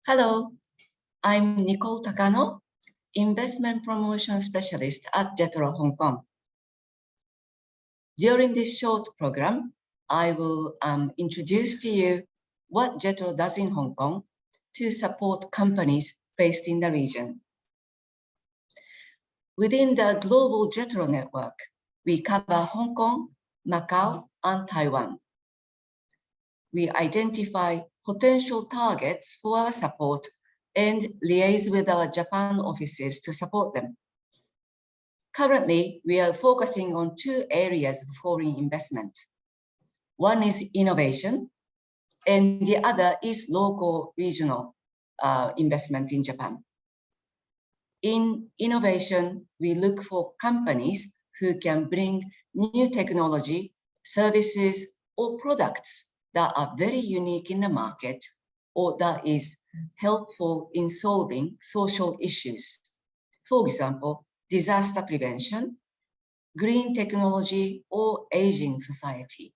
Hello, I'm Nicole Takano, Investment Promotion Specialist at JETRO Hong Kong. During this short program, I will introduce to you what JETRO does in Hong Kong to support companies based in the region. Within the global JETRO network, we cover Hong Kong, Macau, and Taiwan. We identify potential targets for our support and liaise with our Japan offices to support them. Currently, we are focusing on two areas of foreign investment. One is innovation, and the other is local regional investment in Japan. In innovation, we look for companies who can bring new technology, services, or products that are very unique in the market or that is helpful in solving social issues. For example, disaster prevention, green technology, or aging society.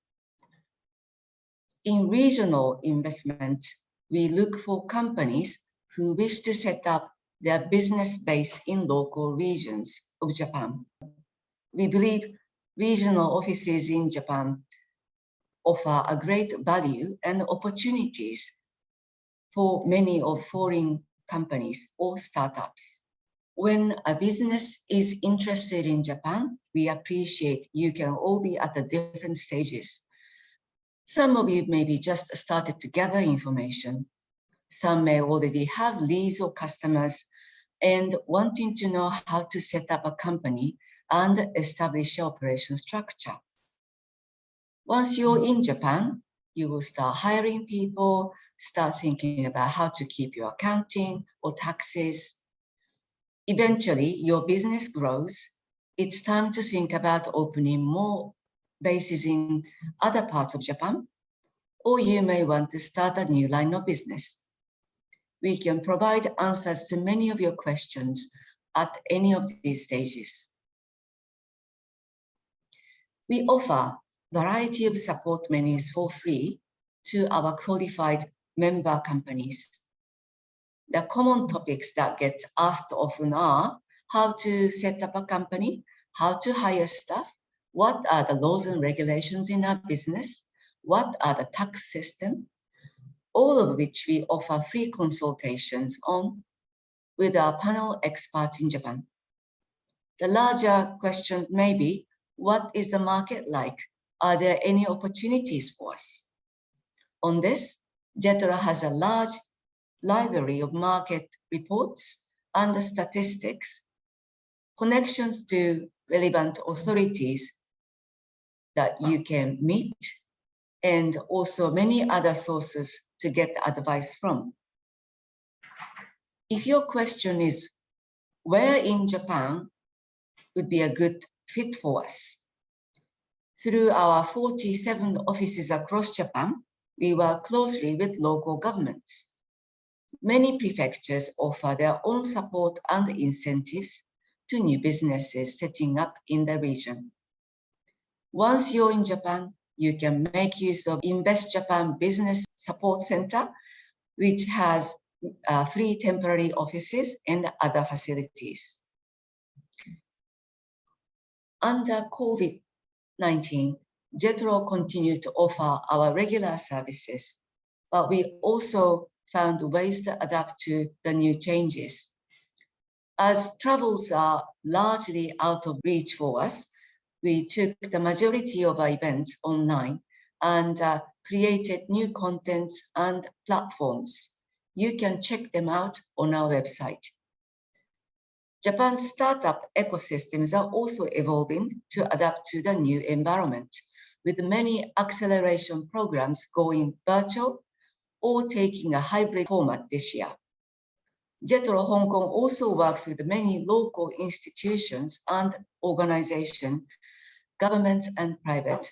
In regional investment, we look for companies who wish to set up their business base in local regions of Japan. We believe regional offices in Japan offer a great value and opportunities for many of foreign companies or startups. When a business is interested in Japan, we appreciate you can all be at the different stages. Some of you maybe just started to gather information. Some may already have leads or customers and wanting to know how to set up a company and establish an operation structure. Once you're in Japan, you will start hiring people, start thinking about how to keep your accounting or taxes. Eventually, your business grows. It's time to think about opening more bases in other parts of Japan, or you may want to start a new line of business. We can provide answers to many of your questions at any of these stages. We offer a variety of support menus for free to our qualified member companies. The common topics that get asked often are how to set up a company, how to hire staff, what are the laws and regulations in our business, what are the tax system, all of which we offer free consultations on with our panel experts in Japan. The larger question may be, what is the market like? Are there any opportunities for us? On this, JETRO has a large library of market reports and statistics, connections to relevant authorities that you can meet, and also many other sources to get advice from. If your question is, where in Japan would be a good fit for us? Through our 47 offices across Japan, we work closely with local governments. Many prefectures offer their own support and incentives to new businesses setting up in the region. Once you're in Japan, you can make use of Invest Japan Business Support Center, which has free temporary offices and other facilities. Under COVID-19, JETRO continued to offer our regular services, but we also found ways to adapt to the new changes. As travels are largely out of reach for us, we took the majority of our events online and created new contents and platforms. You can check them out on our website. Japan's startup ecosystems are also evolving to adapt to the new environment, with many acceleration programs going virtual or taking a hybrid format this year. JETRO Hong Kong also works with many local institutions and organizations, government and private,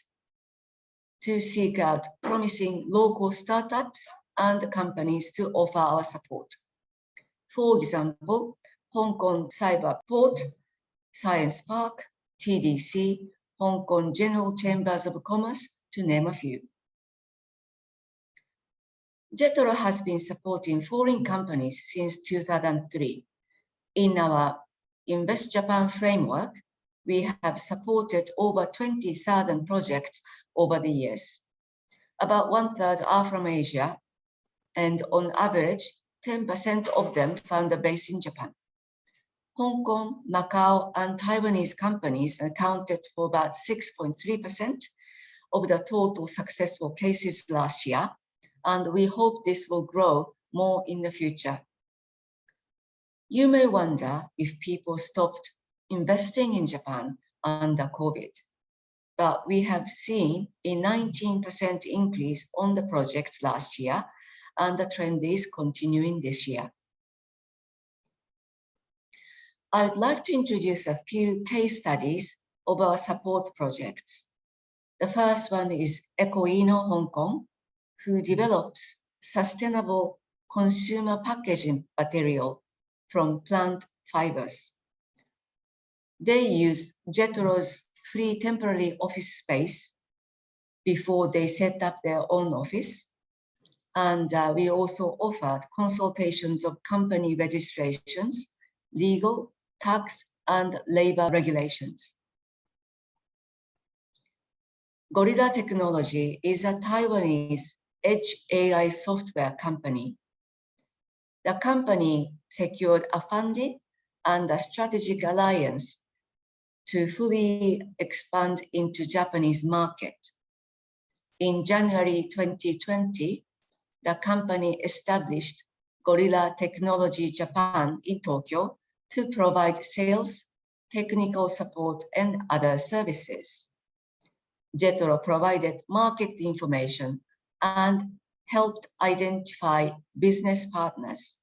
to seek out promising local startups and companies to offer our support. For example, Hong Kong Cyberport, Science Park, TDC, Hong Kong General Chambers of Commerce, to name a few. JETRO has been supporting foreign companies since 2003. In our Invest Japan framework, we have supported over 20,000 projects over the years. About 1/3 are from Asia, and on average, 10% of them found a base in Japan. Hong Kong, Macau, and Taiwanese companies accounted for about 6.3% of the total successful cases last year, and we hope this will grow more in the future. You may wonder if people stopped investing in Japan under COVID, but we have seen a 19% increase on the projects last year, and the trend is continuing this year. I would like to introduce a few case studies of our support projects. The first one is JETRO Hong Kong, who develops sustainable consumer packaging material from plant fibers. They used JETRO's free temporary office space before they set up their own office. And we also offered consultations of company registrations, legal, tax, and labor regulations. Gorilla Technology is a Taiwanese edge AI software company. The company secured a funding and a strategic alliance to fully expand into Japanese market. In January 2020, the company established Gorilla Technology Japan in Tokyo to provide sales, technical support, and other services. JETRO provided market information and helped identify business partners.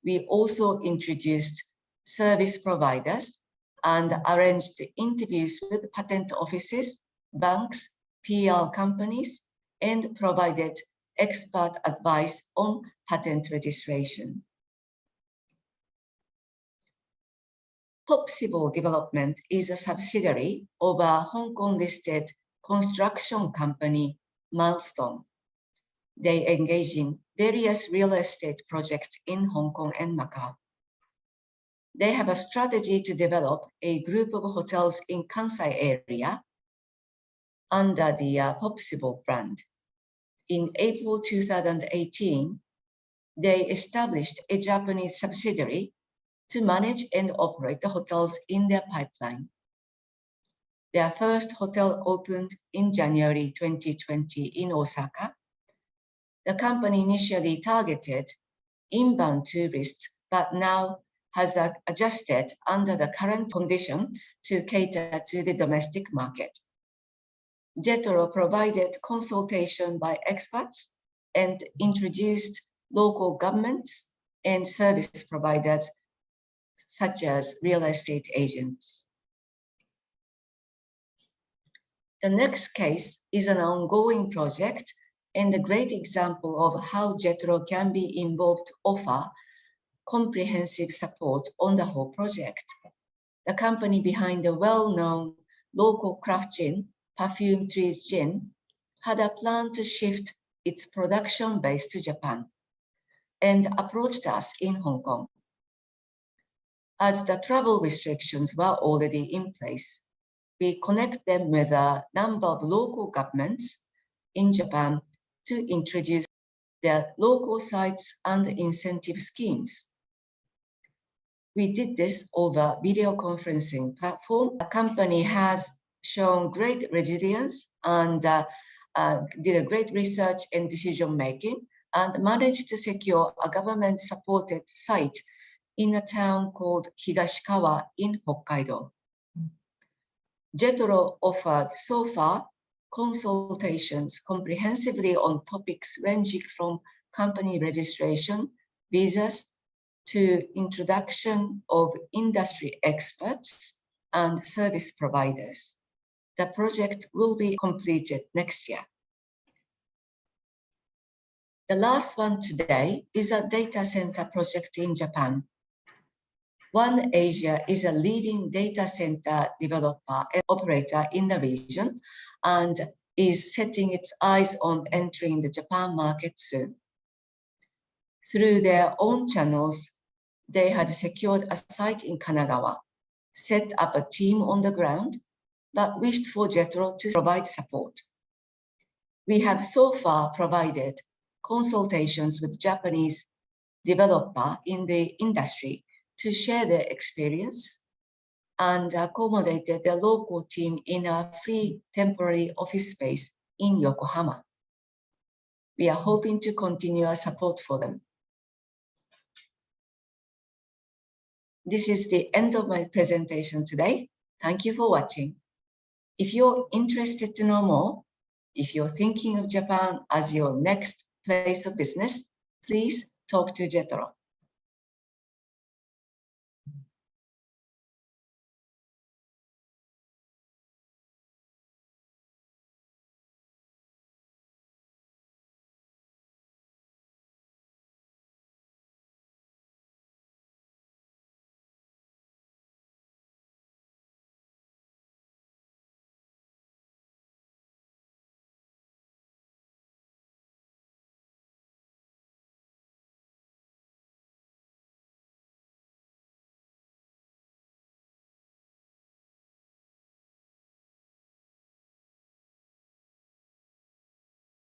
We also introduced service providers and arranged interviews with patent offices, banks, PR companies, and provided expert advice on patent registration. Possible Development is a subsidiary of a Hong Kong-listed construction company, Milestone. They engage in various real estate projects in Hong Kong and Macau. They have a strategy to develop a group of hotels in Kansai area under the Possible brand. In April 2018, they established a Japanese subsidiary to manage and operate the hotels in their pipeline. Their first hotel opened in January 2020 in Osaka. The company initially targeted inbound tourists, but now has adjusted under the current condition to cater to the domestic market. JETRO provided consultation by experts and introduced local governments and service providers such as real estate agents. The next case is an ongoing project and a great example of how JETRO can be involved to offer comprehensive support on the whole project. The company behind the well-known local craft gin, Perfume Trees Gin, had a plan to shift its production base to Japan and approached us in Hong Kong. As the travel restrictions were already in place, we connect them with a number of local governments in Japan to introduce their local sites and incentive schemes. We did this over video conferencing platform. The company has shown great resilience and did a great research and decision making and managed to secure a government-supported site in a town called Higashikawa in Hokkaido. JETRO offered so far consultations comprehensively on topics ranging from company registration, visas, to introduction of industry experts and service providers. The project will be completed next year. The last one today is a data center project in Japan. One Asia is a leading data center developer and operator in the region and is setting its eyes on entering the Japan market soon. Through their own channels, they had secured a site in Kanagawa, set up a team on the ground, but wished for JETRO to provide support. We have so far provided consultations with Japanese developers in the industry to share their experience and accommodated the local team in a free temporary office space in Yokohama. We are hoping to continue our support for them. This is the end of my presentation today. Thank you for watching. If you're interested to know more, if you're thinking of Japan as your next place of business, please talk to JETRO.